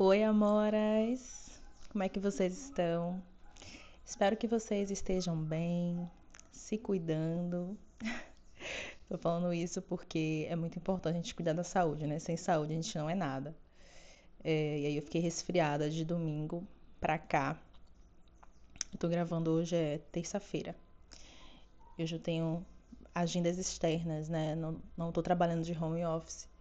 Oi, amoras! Como é que vocês estão? Espero que vocês estejam bem, se cuidando. Tô falando isso porque é muito importante a gente cuidar da saúde, né? Sem saúde a gente não é nada. E aí eu fiquei resfriada de domingo pra cá. Eu tô gravando hoje, é terça-feira. Eu já tenho agendas externas, né? Não tô trabalhando de home office.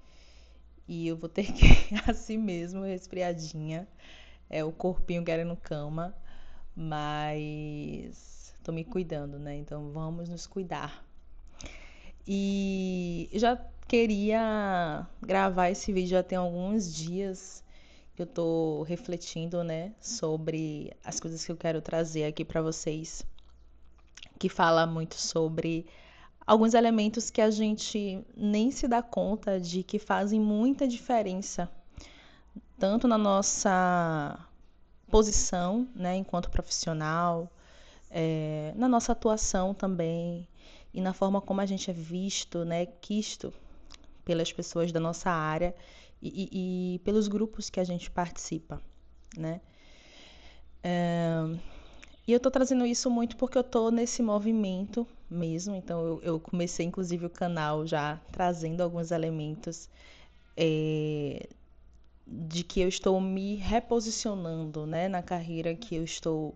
E eu vou ter que, assim mesmo, resfriadinha. É o corpinho querendo cama. Mas tô me cuidando, né? Então vamos nos cuidar. E eu já queria gravar esse vídeo já tem alguns dias que eu tô refletindo, né, sobre as coisas que eu quero trazer aqui pra vocês, que fala muito sobre alguns elementos que a gente nem se dá conta de que fazem muita diferença, tanto na nossa posição, né, enquanto profissional, na nossa atuação também e na forma como a gente é visto, né, quisto pelas pessoas da nossa área e pelos grupos que a gente participa, né? E eu tô trazendo isso muito porque eu tô nesse movimento mesmo, então eu comecei inclusive o canal já trazendo alguns elementos de que eu estou me reposicionando, né, na carreira que eu estou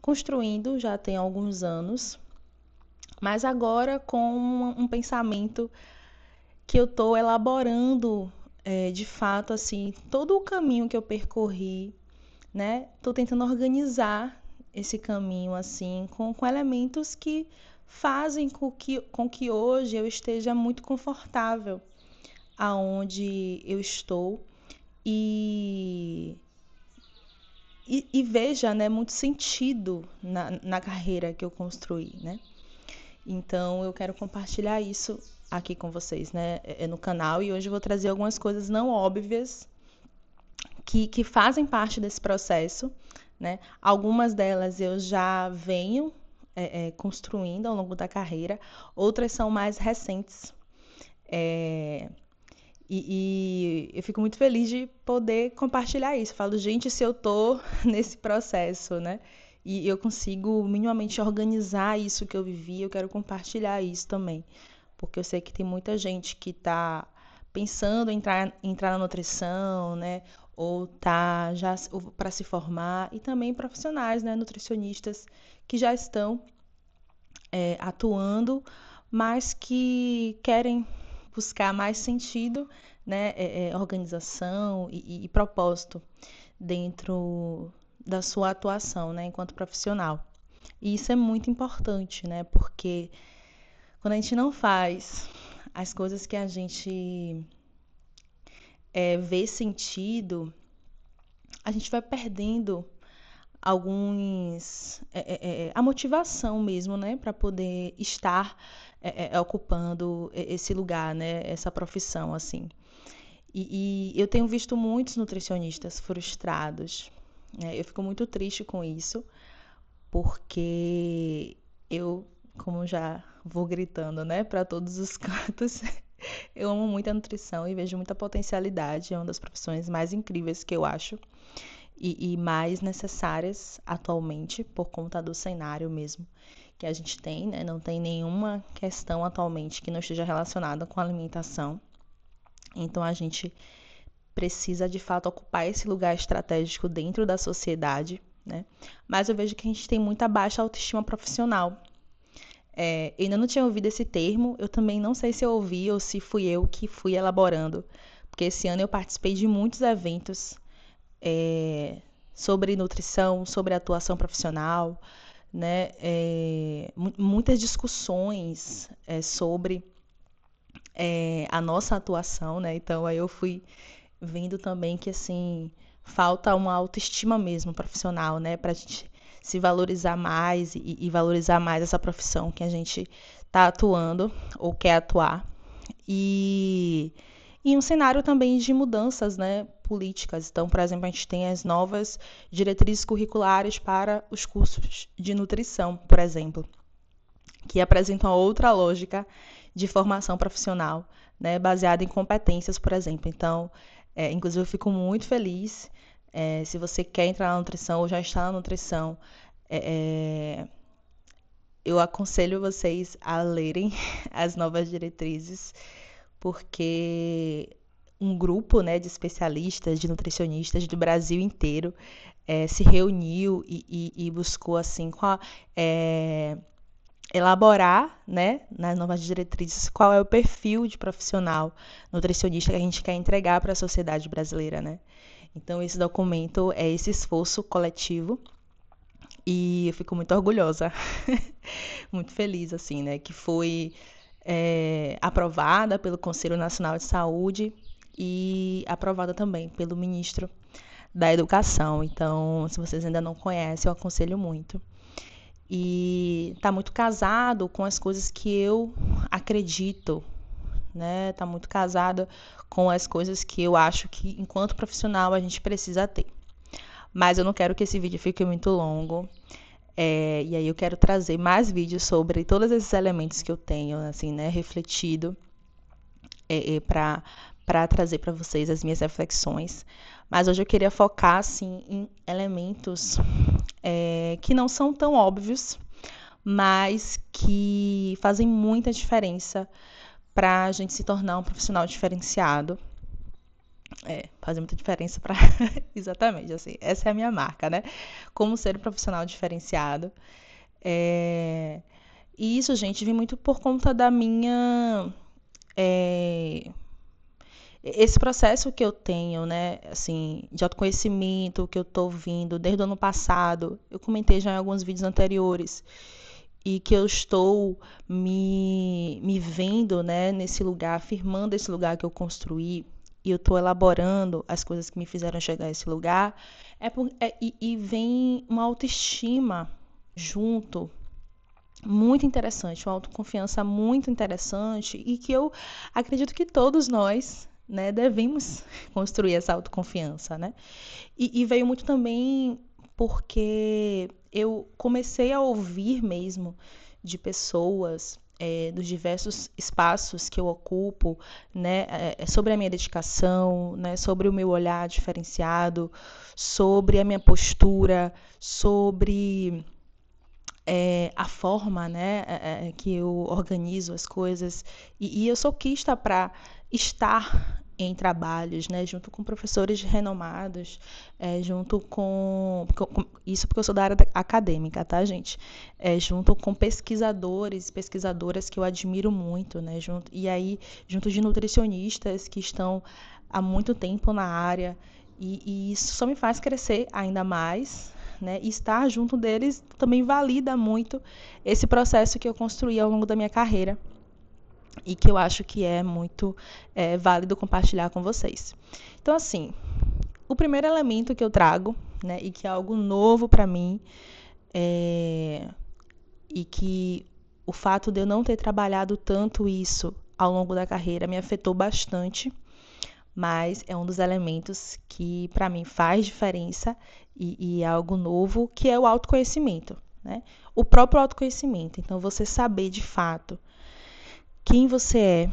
construindo já tem alguns anos, mas agora com um pensamento que eu estou elaborando de fato assim todo o caminho que eu percorri, né? Estou tentando organizar esse caminho assim com elementos que fazem com que hoje eu esteja muito confortável aonde eu estou e, e veja, né, muito sentido na carreira que eu construí, né? Então eu quero compartilhar isso aqui com vocês, né, no canal, e hoje eu vou trazer algumas coisas não óbvias que fazem parte desse processo, né? Algumas delas eu já venho construindo ao longo da carreira, outras são mais recentes. É, e eu fico muito feliz de poder compartilhar isso. Eu falo, gente, se eu tô nesse processo, né? E eu consigo minimamente organizar isso que eu vivi, eu quero compartilhar isso também. Porque eu sei que tem muita gente que está pensando em entrar na nutrição, né? Ou tá já para se formar, e também profissionais, né? Nutricionistas que já estão atuando, mas que querem buscar mais sentido, né? Organização e propósito dentro da sua atuação, né? Enquanto profissional. E isso é muito importante, né? Porque quando a gente não faz as coisas que a gente vê sentido, a gente vai perdendo alguns a motivação mesmo, né, para poder estar ocupando esse lugar, né, essa profissão assim. E eu tenho visto muitos nutricionistas frustrados, né? Eu fico muito triste com isso, porque eu, como já vou gritando, né, para todos os cantos, eu amo muito a nutrição e vejo muita potencialidade. É uma das profissões mais incríveis que eu acho e mais necessárias atualmente por conta do cenário mesmo que a gente tem, né? Não tem nenhuma questão atualmente que não esteja relacionada com a alimentação. Então a gente precisa de fato ocupar esse lugar estratégico dentro da sociedade, né? Mas eu vejo que a gente tem muita baixa autoestima profissional. Eu ainda não tinha ouvido esse termo, eu também não sei se eu ouvi ou se fui eu que fui elaborando, porque esse ano eu participei de muitos eventos sobre nutrição, sobre atuação profissional, né? Muitas discussões sobre a nossa atuação, né? Então aí eu fui vendo também que assim falta uma autoestima mesmo profissional, né? Para a gente se valorizar mais e valorizar mais essa profissão que a gente está atuando ou quer atuar. E um cenário também de mudanças, né, políticas. Então, por exemplo, a gente tem as novas diretrizes curriculares para os cursos de nutrição, por exemplo, que apresentam outra lógica de formação profissional, né, baseada em competências, por exemplo. Então, Inclusive, eu fico muito feliz. Se você quer entrar na nutrição ou já está na nutrição, é, eu aconselho vocês a lerem as novas diretrizes, porque um grupo, né, de especialistas, de nutricionistas do Brasil inteiro se reuniu e buscou assim elaborar, né, nas novas diretrizes qual é o perfil de profissional nutricionista que a gente quer entregar para a sociedade brasileira, né? Então esse documento é esse esforço coletivo e eu fico muito orgulhosa, muito feliz assim, né, que foi aprovada pelo Conselho Nacional de Saúde e aprovada também pelo ministro da Educação. Então, se vocês ainda não conhecem, eu aconselho muito. E está muito casado com as coisas que eu acredito, né? Está muito casado com as coisas que eu acho que, enquanto profissional, a gente precisa ter. Mas eu não quero que esse vídeo fique muito longo. E aí eu quero trazer mais vídeos sobre todos esses elementos que eu tenho, assim, né, refletido, para trazer para vocês as minhas reflexões. Mas hoje eu queria focar, assim, em elementos que não são tão óbvios, mas que fazem muita diferença para a gente se tornar um profissional diferenciado. Faz muita diferença para. Exatamente, assim, essa é a minha marca, né? Como ser um profissional diferenciado. E isso, gente, vem muito por conta da minha. Esse processo que eu tenho, né, assim, de autoconhecimento, que eu tô vindo desde o ano passado, eu comentei já em alguns vídeos anteriores, e que eu estou me vendo, né, nesse lugar, afirmando esse lugar que eu construí, e eu estou elaborando as coisas que me fizeram chegar a esse lugar, e vem uma autoestima junto, muito interessante, uma autoconfiança muito interessante, e que eu acredito que todos nós, né, devemos construir essa autoconfiança, né? E veio muito também porque eu comecei a ouvir mesmo de pessoas dos diversos espaços que eu ocupo, né, sobre a minha dedicação, né, sobre o meu olhar diferenciado, sobre a minha postura, sobre a forma, né, que eu organizo as coisas. E eu sou quista para estar em trabalhos, né, junto com professores renomados, junto isso porque eu sou da área acadêmica, tá, gente? Junto com pesquisadores, pesquisadoras que eu admiro muito, né, junto de nutricionistas que estão há muito tempo na área, e isso só me faz crescer ainda mais, né? E estar junto deles também valida muito esse processo que eu construí ao longo da minha carreira e que eu acho que é muito válido compartilhar com vocês. Então, assim, o primeiro elemento que eu trago, né, e que é algo novo para mim, e que o fato de eu não ter trabalhado tanto isso ao longo da carreira me afetou bastante, mas é um dos elementos que para mim faz diferença e é algo novo, que é o autoconhecimento, né? O próprio autoconhecimento. Então, você saber de fato quem você é,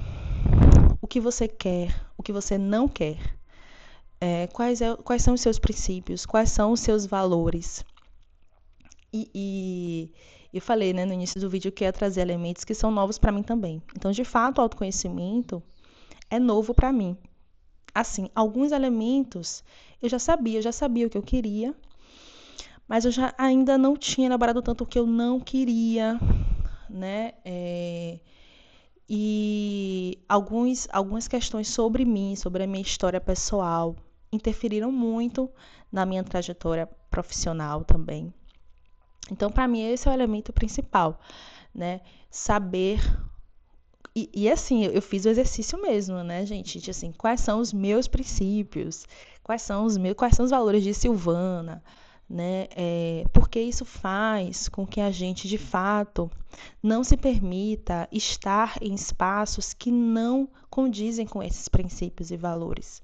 o que você quer, o que você não quer, quais são os seus princípios, quais são os seus valores. E eu falei, né, no início do vídeo que ia trazer elementos que são novos para mim também. Então, de fato, o autoconhecimento é novo para mim. Assim, alguns elementos eu já sabia o que eu queria, mas eu já ainda não tinha elaborado tanto o que eu não queria, né? E algumas questões sobre mim, sobre a minha história pessoal, interferiram muito na minha trajetória profissional também. Então, para mim, esse é o elemento principal, né? Saber. E assim, eu fiz o exercício mesmo, né, gente? De, assim, quais são os meus princípios, quais são os valores de Silvana, né? Porque isso faz com que a gente, de fato, não se permita estar em espaços que não condizem com esses princípios e valores,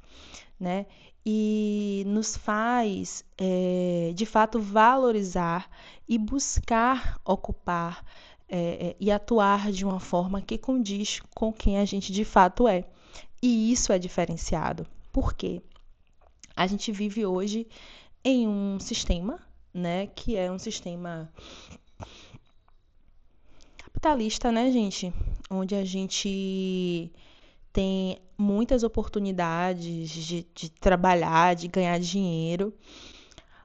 né? E nos faz, de fato, valorizar e buscar ocupar e atuar de uma forma que condiz com quem a gente de fato é. E isso é diferenciado, Por quê? A gente vive hoje em um sistema, né, que é um sistema capitalista, né, gente? Onde a gente tem muitas oportunidades de trabalhar, de ganhar dinheiro,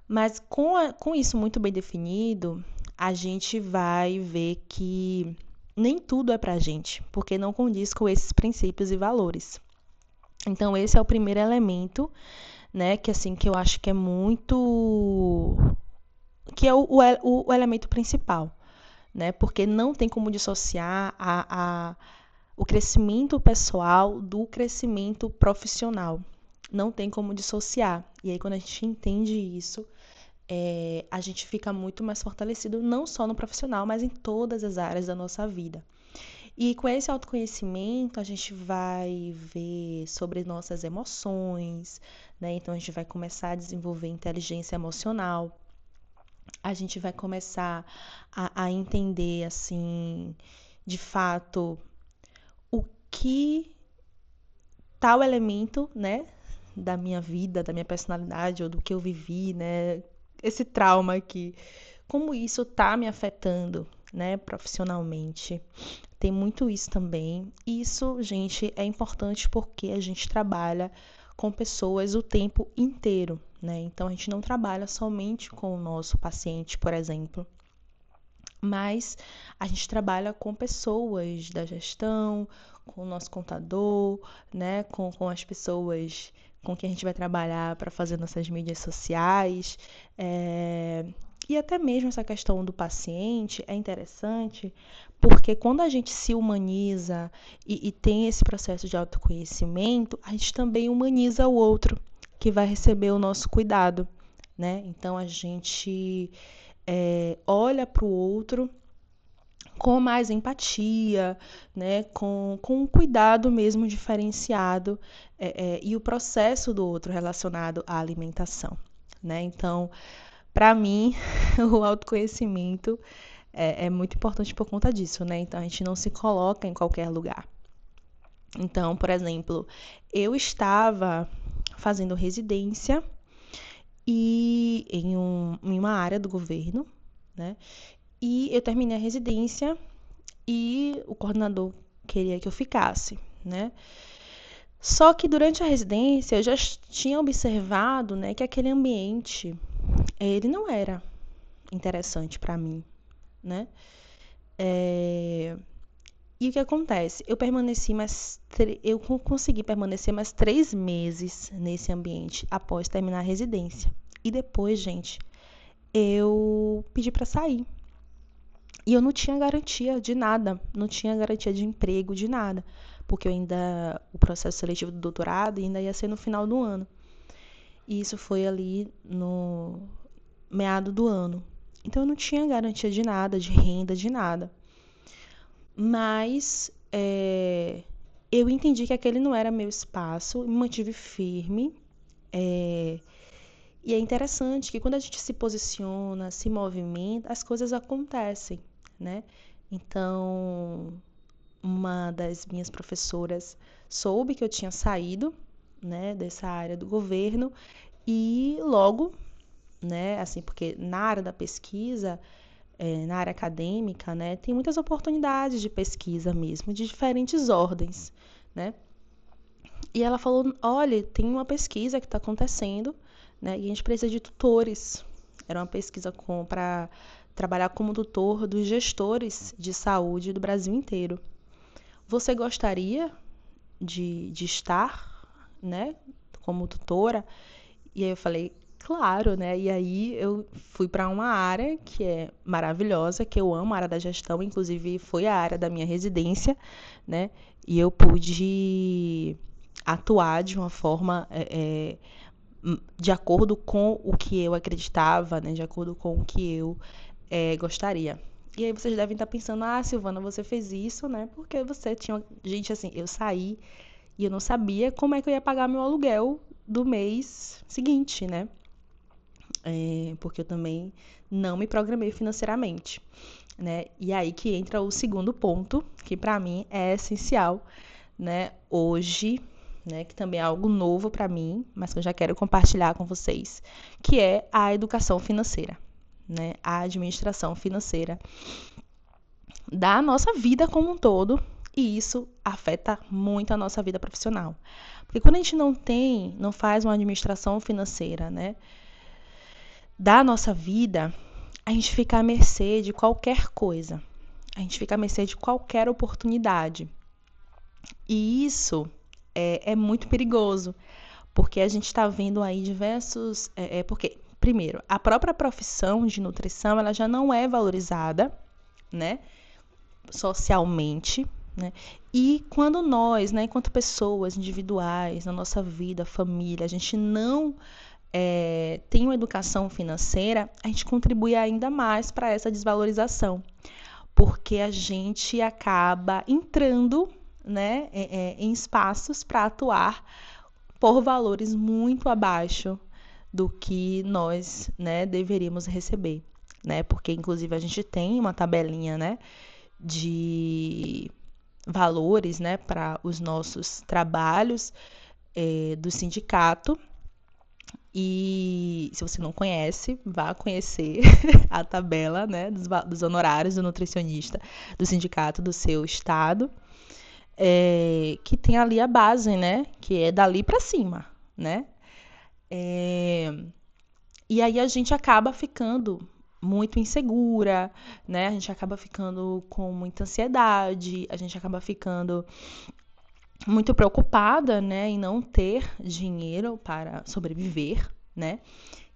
mas com isso muito bem definido, a gente vai ver que nem tudo é pra gente, porque não condiz com esses princípios e valores. Então, esse é o primeiro elemento, né, que assim, que eu acho que é muito... que é o elemento principal, né, porque não tem como dissociar o crescimento pessoal do crescimento profissional. Não tem como dissociar. E aí, quando a gente entende isso, a gente fica muito mais fortalecido, não só no profissional, mas em todas as áreas da nossa vida. E com esse autoconhecimento, a gente vai ver sobre nossas emoções, né? Então, a gente vai começar a desenvolver inteligência emocional. A gente vai começar a entender, assim, de fato, o que tal elemento, né, da minha vida, da minha personalidade ou do que eu vivi, né, esse trauma aqui, como isso tá me afetando, né, profissionalmente. Tem muito isso também. Isso, gente, é importante porque a gente trabalha com pessoas o tempo inteiro, né? Então a gente não trabalha somente com o nosso paciente, por exemplo, mas a gente trabalha com pessoas da gestão, com o nosso contador, né, com as pessoas com quem a gente vai trabalhar para fazer nossas mídias sociais. E até mesmo essa questão do paciente é interessante, porque quando a gente se humaniza e tem esse processo de autoconhecimento, a gente também humaniza o outro que vai receber o nosso cuidado, né? Então a gente olha para o outro com mais empatia, né, com um cuidado mesmo diferenciado e o processo do outro relacionado à alimentação, né? Então, para mim, o autoconhecimento é muito importante por conta disso, né? Então, a gente não se coloca em qualquer lugar. Então, por exemplo, eu estava fazendo residência e em uma área do governo, né? E eu terminei a residência e o coordenador queria que eu ficasse, né? Só que durante a residência eu já tinha observado, né, que aquele ambiente ele não era interessante para mim, né? E o que acontece? Eu consegui permanecer mais 3 meses nesse ambiente após terminar a residência. E depois, gente, eu pedi para sair. E eu não tinha garantia de nada, não tinha garantia de emprego, de nada, porque o processo seletivo do doutorado ainda ia ser no final do ano. E isso foi ali no meado do ano. Então eu não tinha garantia de nada, de renda, de nada. Mas eu entendi que aquele não era meu espaço, me mantive firme. E é interessante que quando a gente se posiciona, se movimenta, as coisas acontecem, né? Então, uma das minhas professoras soube que eu tinha saído, né, dessa área do governo e logo, né, assim, porque na área da pesquisa, na área acadêmica, né, tem muitas oportunidades de pesquisa mesmo, de diferentes ordens, né? E ela falou, olha, tem uma pesquisa que está acontecendo, né, e a gente precisa de tutores. Era uma pesquisa para trabalhar como tutor dos gestores de saúde do Brasil inteiro. Você gostaria de estar, né, como tutora? E aí eu falei, claro, né? E aí eu fui para uma área que é maravilhosa, que eu amo, a área da gestão, inclusive foi a área da minha residência, né? E eu pude atuar de uma forma de acordo com o que eu acreditava, né? De acordo com o que eu gostaria. E aí vocês devem estar pensando, ah, Silvana, você fez isso, né? Porque você tinha... Gente, assim, eu saí e eu não sabia como é que eu ia pagar meu aluguel do mês seguinte, né? Porque eu também não me programei financeiramente, né? E aí que entra o segundo ponto, que para mim é essencial, né? Hoje, né, que também é algo novo para mim, mas que eu já quero compartilhar com vocês, que é a educação financeira, né, a administração financeira da nossa vida como um todo, e isso afeta muito a nossa vida profissional. Porque quando a gente não faz uma administração financeira, né, da nossa vida, a gente fica à mercê de qualquer coisa. A gente fica à mercê de qualquer oportunidade. E isso é muito perigoso, porque a gente está vendo aí diversos... porque, primeiro, a própria profissão de nutrição ela já não é valorizada, né, socialmente, né? E quando nós, né, enquanto pessoas individuais, na nossa vida, família, a gente não tem uma educação financeira, a gente contribui ainda mais para essa desvalorização, porque a gente acaba entrando, né, em espaços para atuar por valores muito abaixo do que nós, né, deveríamos receber, né? Porque inclusive a gente tem uma tabelinha, né, de valores, né, para os nossos trabalhos do sindicato. E se você não conhece, vá conhecer a tabela, né, dos honorários do nutricionista do sindicato do seu estado, que tem ali a base, né, que é dali para cima, né? E aí a gente acaba ficando muito insegura, né? A gente acaba ficando com muita ansiedade, a gente acaba ficando muito preocupada, né, em não ter dinheiro para sobreviver, né?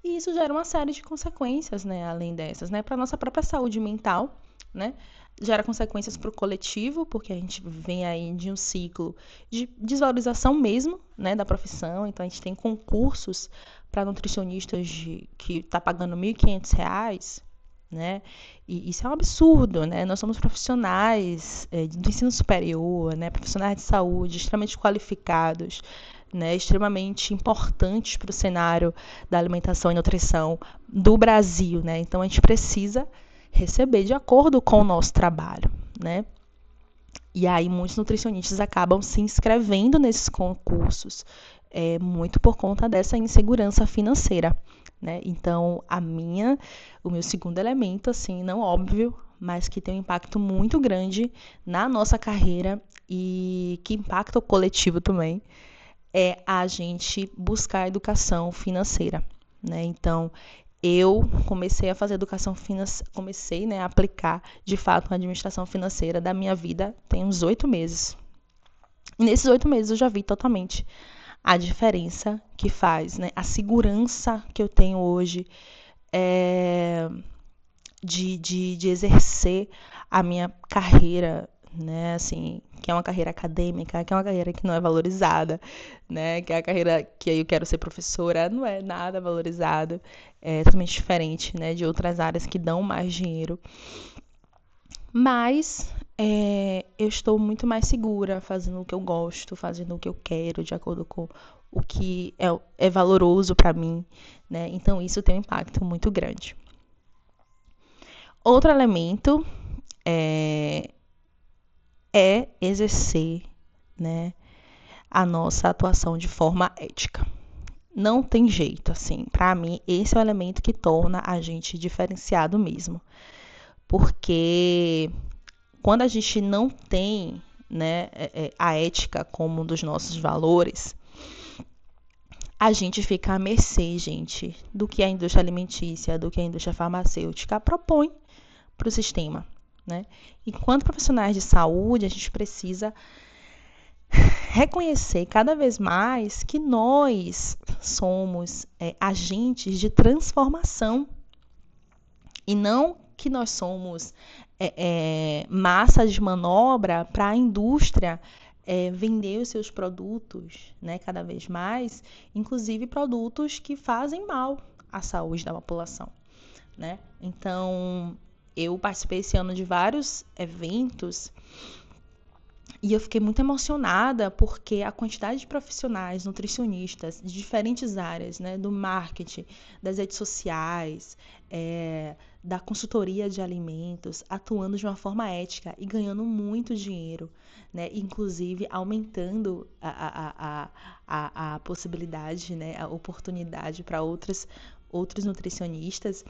E isso gera uma série de consequências, né, além dessas, né, para nossa própria saúde mental, né? Gera consequências para o coletivo, porque a gente vem aí de um ciclo de desvalorização mesmo, né, da profissão. Então a gente tem concursos para nutricionistas que tá pagando R$ 1.500, né? E isso é um absurdo, né? Nós somos profissionais do ensino superior, né? Profissionais de saúde extremamente qualificados, né? Extremamente importantes para o cenário da alimentação e nutrição do Brasil, né? Então a gente precisa receber de acordo com o nosso trabalho, né? E aí muitos nutricionistas acabam se inscrevendo nesses concursos, muito por conta dessa insegurança financeira, né? Então, o meu segundo elemento, assim, não óbvio, mas que tem um impacto muito grande na nossa carreira e que impacta o coletivo também, é a gente buscar a educação financeira, né? Então, eu comecei a fazer educação financeira, comecei, né, a aplicar, de fato, a administração financeira da minha vida tem uns 8 meses. E nesses 8 meses eu já vi totalmente a diferença que faz, né? A segurança que eu tenho hoje de exercer a minha carreira, né? Assim, que é uma carreira acadêmica, que é uma carreira que não é valorizada, né? Que é a carreira que eu quero ser professora, não é nada valorizado, é totalmente diferente, né? De outras áreas que dão mais dinheiro. Mas eu estou muito mais segura fazendo o que eu gosto, fazendo o que eu quero, de acordo com o que é valoroso para mim, né? Então isso tem um impacto muito grande. Outro elemento é exercer, né, a nossa atuação de forma ética. Não tem jeito, assim. Para mim, esse é o elemento que torna a gente diferenciado mesmo. Porque quando a gente não tem, né, a ética como um dos nossos valores, a gente fica à mercê, gente, do que a indústria alimentícia, do que a indústria farmacêutica propõe para o sistema, né? Enquanto profissionais de saúde, a gente precisa reconhecer cada vez mais que nós somos agentes de transformação e não que nós somos massa de manobra para a indústria vender os seus produtos, né, cada vez mais, inclusive produtos que fazem mal à saúde da população, né? Então, eu participei esse ano de vários eventos E eu fiquei muito emocionada porque a quantidade de profissionais, nutricionistas de diferentes áreas, né, do marketing, das redes sociais, da consultoria de alimentos, atuando de uma forma ética e ganhando muito dinheiro, né, inclusive aumentando a possibilidade, né, a oportunidade para outros nutricionistas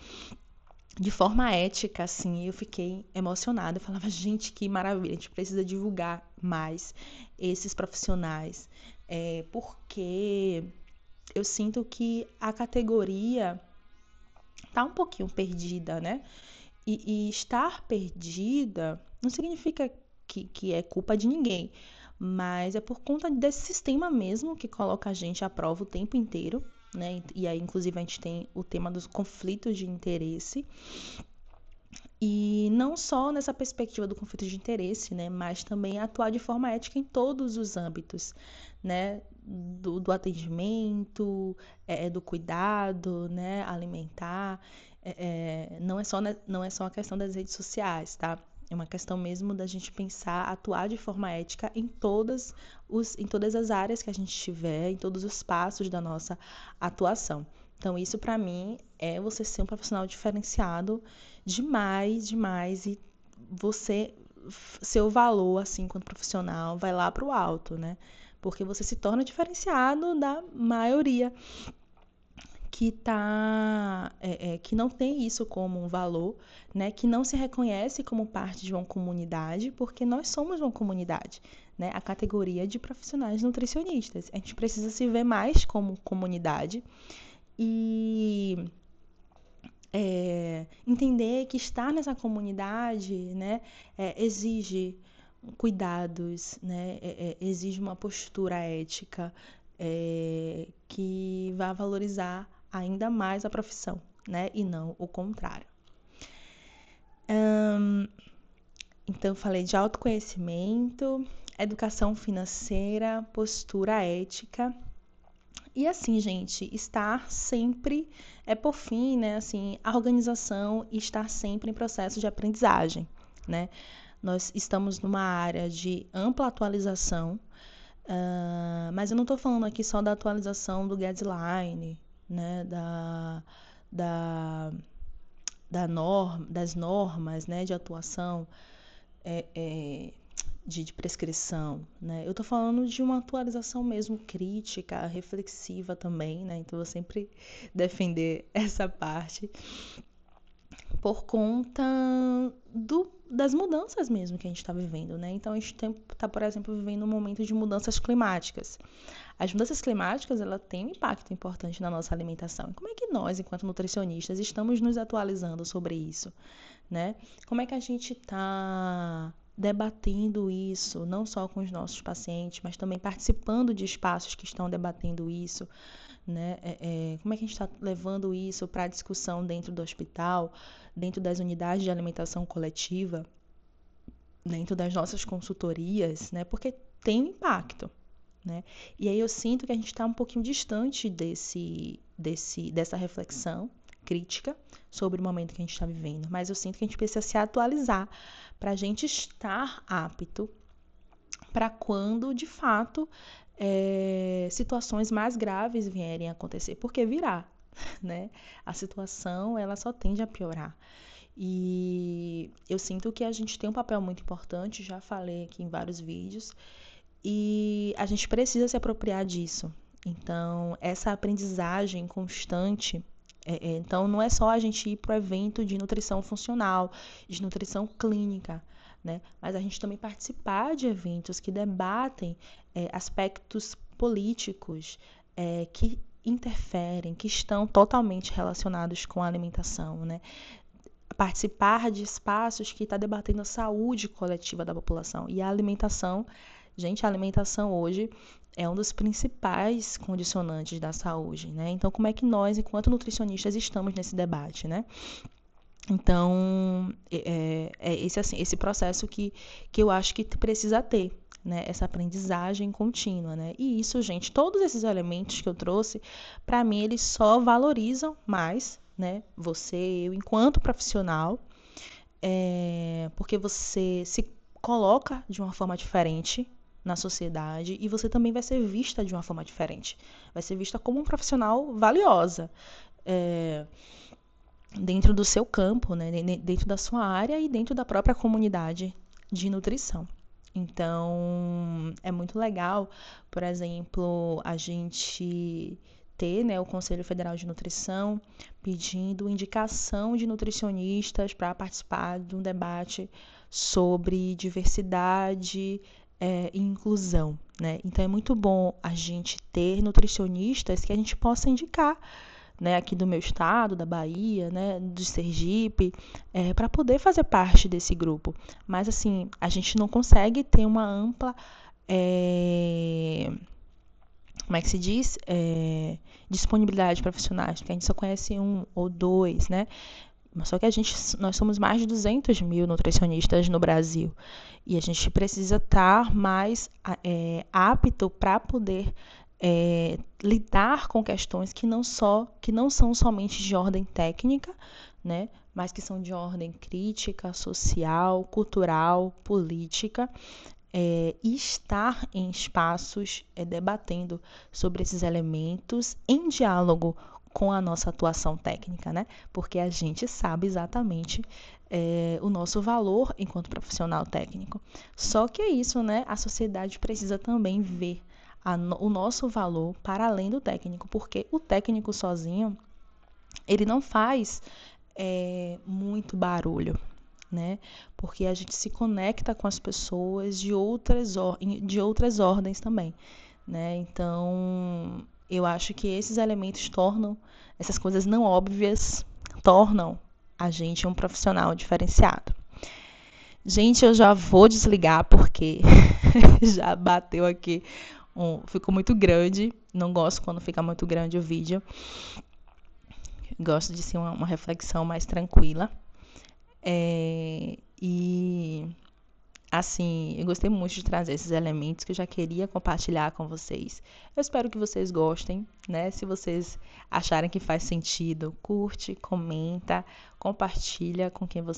de forma ética, assim, eu fiquei emocionada. Eu falava, gente, que maravilha, a gente precisa divulgar mais esses profissionais, porque eu sinto que a categoria tá um pouquinho perdida, né? E estar perdida não significa que é culpa de ninguém, mas é por conta desse sistema mesmo que coloca a gente à prova o tempo inteiro, né? E aí, inclusive, a gente tem o tema dos conflitos de interesse. E não só nessa perspectiva do conflito de interesse, né, mas também atuar de forma ética em todos os âmbitos, né, do atendimento, do cuidado, né, alimentar. Não é só a questão das redes sociais, tá? É uma questão mesmo da gente pensar, atuar de forma ética em todas as áreas que a gente tiver, em todos os passos da nossa atuação. Então, isso para mim é você ser um profissional diferenciado demais, demais, e você, seu valor, assim, enquanto profissional, vai lá pro alto, né? Porque você se torna diferenciado da maioria que não tem isso como um valor, né? Que não se reconhece como parte de uma comunidade, porque nós somos uma comunidade, né? A categoria de profissionais nutricionistas. A gente precisa se ver mais como comunidade e entender que estar nessa comunidade, né, exige cuidados, né, exige uma postura ética, que vá valorizar ainda mais a profissão, né, e não o contrário. Então, eu falei de autoconhecimento, educação financeira, postura ética. E assim, gente, estar sempre por fim, né, assim, a organização e estar sempre em processo de aprendizagem, né? Nós estamos numa área de ampla atualização, mas eu não estou falando aqui só da atualização do guideline, né, da, das normas, né, de atuação, de prescrição, né? Eu tô falando de uma atualização mesmo crítica, reflexiva também, né? Então eu vou sempre defender essa parte por conta das mudanças mesmo que a gente está vivendo, né? Então a gente está, por exemplo, vivendo um momento de mudanças climáticas. As mudanças climáticas, ela tem um impacto importante na nossa alimentação. E como é que nós, enquanto nutricionistas, estamos nos atualizando sobre isso, né? Como é que a gente está debatendo isso, não só com os nossos pacientes, mas também participando de espaços que estão debatendo isso, né? Como é que a gente está levando isso para a discussão dentro do hospital, dentro das unidades de alimentação coletiva, dentro das nossas consultorias, né? Porque tem um impacto, né? E aí eu sinto que a gente está um pouquinho distante dessa reflexão crítica sobre o momento que a gente está vivendo, mas eu sinto que a gente precisa se atualizar para a gente estar apto para quando, de fato, situações mais graves vierem a acontecer, porque virá, né? A situação, ela só tende a piorar. E eu sinto que a gente tem um papel muito importante, já falei aqui em vários vídeos, e a gente precisa se apropriar disso. Então, essa aprendizagem constante. Então, não é só a gente ir para o evento de nutrição funcional, de nutrição clínica, né? Mas a gente também participar de eventos que debatem aspectos políticos que interferem, que estão totalmente relacionados com a alimentação, né? Participar de espaços que está debatendo a saúde coletiva da população. E a alimentação, gente, a alimentação hoje é um dos principais condicionantes da saúde, né? Então, como é que nós, enquanto nutricionistas, estamos nesse debate, né? Então, esse processo que eu acho que precisa ter, né? Essa aprendizagem contínua, né? E isso, gente, todos esses elementos que eu trouxe, para mim, eles só valorizam mais, né? Você, eu, enquanto profissional, porque você se coloca de uma forma diferente na sociedade e você também vai ser vista de uma forma diferente. Vai ser vista como um profissional valiosa, dentro do seu campo, né? Dentro da sua área e dentro da própria comunidade de nutrição. Então, é muito legal, por exemplo, a gente ter, né, o Conselho Federal de Nutrição pedindo indicação de nutricionistas para participar de um debate sobre diversidade e inclusão, né? Então, é muito bom a gente ter nutricionistas que a gente possa indicar, né, aqui do meu estado, da Bahia, né, de Sergipe, para poder fazer parte desse grupo. Mas, assim, a gente não consegue ter uma ampla, como é que se diz? Disponibilidade de profissionais, porque a gente só conhece um ou dois, né? Só que nós somos mais de 200 mil nutricionistas no Brasil. E a gente precisa estar mais apto para poder lidar com questões que não são somente de ordem técnica, né, mas que são de ordem crítica, social, cultural, política, e estar em espaços debatendo sobre esses elementos em diálogo com a nossa atuação técnica, né? Porque a gente sabe exatamente o nosso valor enquanto profissional técnico. Só que é isso, né? A sociedade precisa também ver o nosso valor para além do técnico, porque o técnico sozinho, ele não faz muito barulho, né? Porque a gente se conecta com as pessoas de outras ordens também, né? Então, eu acho que esses elementos essas coisas não óbvias, tornam a gente um profissional diferenciado. Gente, eu já vou desligar porque já bateu aqui. Ficou muito grande. Não gosto quando fica muito grande o vídeo. Gosto de ser uma reflexão mais tranquila. E assim, eu gostei muito de trazer esses elementos que eu já queria compartilhar com vocês. Eu espero que vocês gostem, né? Se vocês acharem que faz sentido, curte, comenta, compartilha com quem você